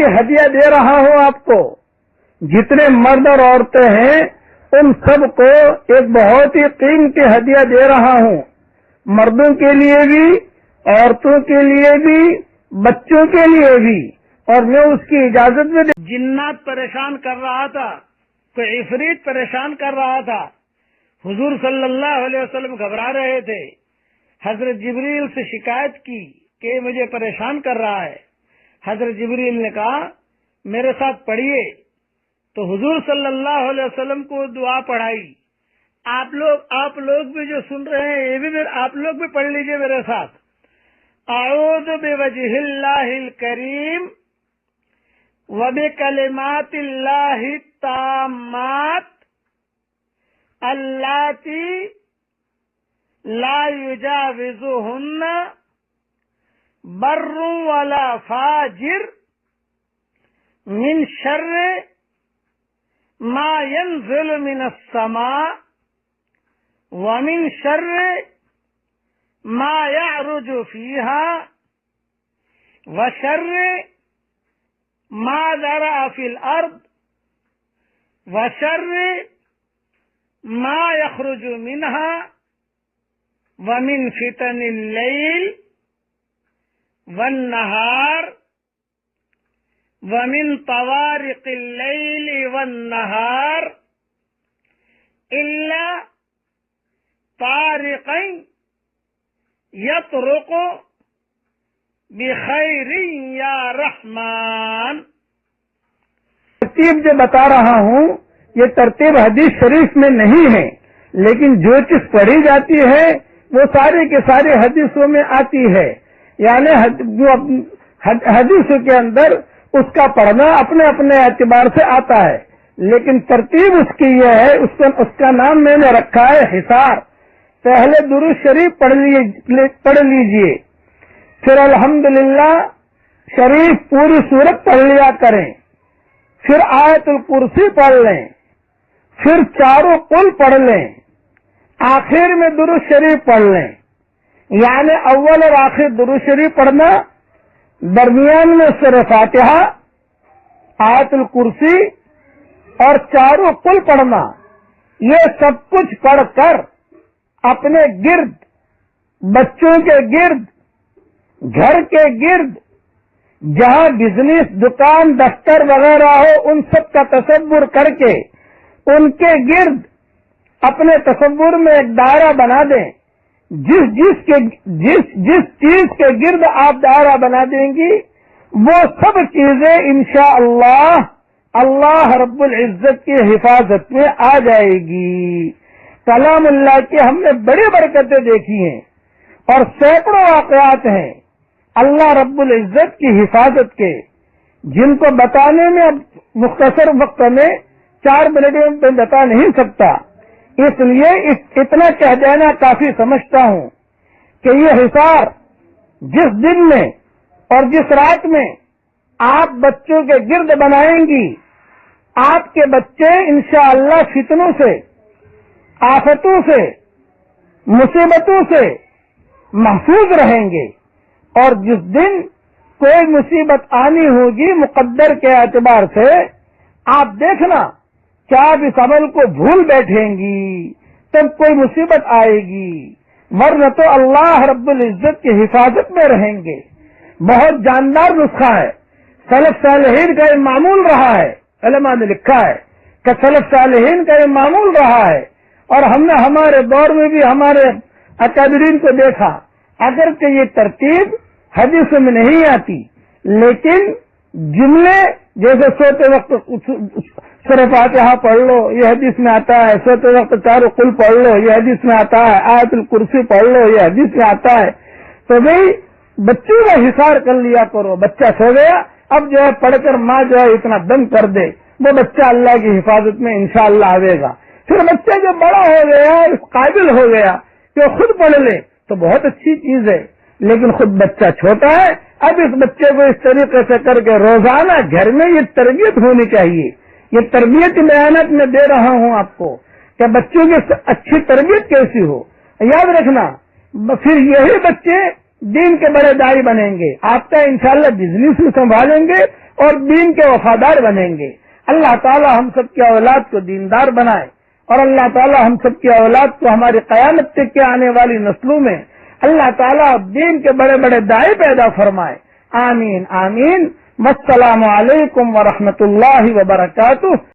قیمتی ہدیہ دے رہا ہوں آپ کو. جتنے مرد اور عورتیں ہیں ان سب کو ایک بہت ہی قیمتی ہدیہ دے رہا ہوں. مردوں کے لیے بھی، عورتوں کے لیے بھی، بچوں کے لیے بھی. اور میں اس کی اجازت میں جنات پریشان کر رہا تھا، کوئی عفریت پریشان کر رہا تھا. حضور صلی اللہ علیہ وسلم گھبرا رہے تھے. حضرت جبریل سے شکایت کی کہ مجھے پریشان کر رہا ہے. حضرت جبریل نے کہا میرے ساتھ پڑھیے. تو حضور صلی اللہ علیہ وسلم کو دعا پڑھائی. آپ لوگ بھی جو سن رہے ہیں یہ بھی آپ لوگ بھی پڑھ لیجئے میرے ساتھ. اعوذ بوجہ اللہ الکریم وبکلمات اللہ التامات اللاتی لا یجاوزہن بر ولا فاجر من شر ما ينزل من السماء ومن شر ما يعرج فيها وشر ما ذرأ في الأرض وشر ما يخرج منها ومن فتن الليل والنهار ومن طوارق الليل والنهار إلا طارقا يطرق بخير يا رحمن. ترتیب جو بتا رہا ہوں یہ ترتیب حدیث شریف میں نہیں ہے، لیکن جو چیز پڑھی جاتی ہے وہ سارے کے سارے حدیثوں میں آتی ہے. یعنی جو حدیثوں کے اندر اس کا پڑھنا اپنے اپنے اعتبار سے آتا ہے، لیکن ترتیب اس کی یہ ہے، اس کا نام میں نے رکھا ہے حصار. پہلے درود شریف پڑھ لیجئے، پھر الحمدللہ شریف پوری سورت پڑھ لیا کریں، پھر آیت الکرسی پڑھ لیں، پھر چاروں قل پڑھ لیں، آخر میں درود شریف پڑھ لیں. یعنی اول اور آخر درود شریف پڑھنا، درمیان میں سورہ فاتحہ، آیت الکرسی اور چاروں قل پڑھنا. یہ سب کچھ پڑھ کر اپنے گرد، بچوں کے گرد، گھر کے گرد، جہاں بزنس دکان دفتر وغیرہ ہو ان سب کا تصور کر کے ان کے گرد اپنے تصور میں ایک دائرہ بنا دیں. جس چیز کے گرد آپ دائرہ بنا دیں گی وہ سب چیزیں انشاءاللہ اللہ رب العزت کی حفاظت میں آ جائے گی. کلام اللہ کی ہم نے بڑی برکتیں دیکھی ہیں اور سینکڑوں واقعات ہیں اللہ رب العزت کی حفاظت کے، جن کو بتانے میں اب مختصر وقت میں 4 منٹ میں بتا نہیں سکتا. اس لیے اتنا کہہ دینا کافی سمجھتا ہوں کہ یہ حصار جس دن میں اور جس رات میں آپ بچوں کے گرد بنائیں گی، آپ کے بچے انشاءاللہ فتنوں سے، آفتوں سے، مصیبتوں سے محفوظ رہیں گے. اور جس دن کوئی مصیبت آنی ہوگی مقدر کے اعتبار سے، آپ دیکھنا کہ آپ اس عمل کو بھول بیٹھیں گی تب کوئی مصیبت آئے گی، ورنہ تو اللہ رب العزت کی حفاظت میں رہیں گے. بہت جاندار نسخہ ہے، سلف صالحین کا یہ معمول رہا ہے. علماء نے لکھا ہے کہ سلف صالحین کا یہ معمول رہا ہے، اور ہم نے ہمارے دور میں بھی ہمارے اکابرین کو دیکھا. اگرچہ یہ ترتیب حدیث میں نہیں آتی، لیکن جملے جیسے سوتے وقت سورہ فاتحہ پڑھ لو یہ حدیث میں آتا ہے، سوتے وقت چاروں قل پڑھ لو یہ حدیث میں آتا ہے، آیت الکرسی پڑھ لو یہ حدیث میں آتا ہے. تو بھئی بچوں کا حصار کر لیا کرو. بچہ سو گیا، اب جو ہے پڑھ کر ماں جو ہے اتنا دم کر دے، وہ بچہ اللہ کی حفاظت میں انشاءاللہ آئے گا. پھر بچہ جو بڑا ہو گیا، اس قابل ہو گیا کہ خود پڑھ لے تو بہت اچھی چیز ہے، لیکن خود بچہ چھوٹا ہے. اب اس بچے کو اس طریقے سے کر کے روزانہ گھر میں یہ تربیت ہونی چاہیے. یہ تربیت محنت میں دے رہا ہوں آپ کو کہ بچوں کی اچھی تربیت کیسی ہو. یاد رکھنا پھر یہی بچے دین کے بڑے داعی بنیں گے. آپ کا انشاءاللہ بزنس بھی سنبھالیں گے اور دین کے وفادار بنیں گے۔ اللہ تعالی ہم سب کی اولاد کو دیندار بنائے، اور اللہ تعالی ہم سب کی اولاد کو ہماری قیامت تک کے آنے والی نسلوں میں اللہ تعالی دین کے بڑے بڑے داعی پیدا فرمائے۔ آمین آمین۔ السلام علیکم ورحمۃ اللہ وبرکاتہ۔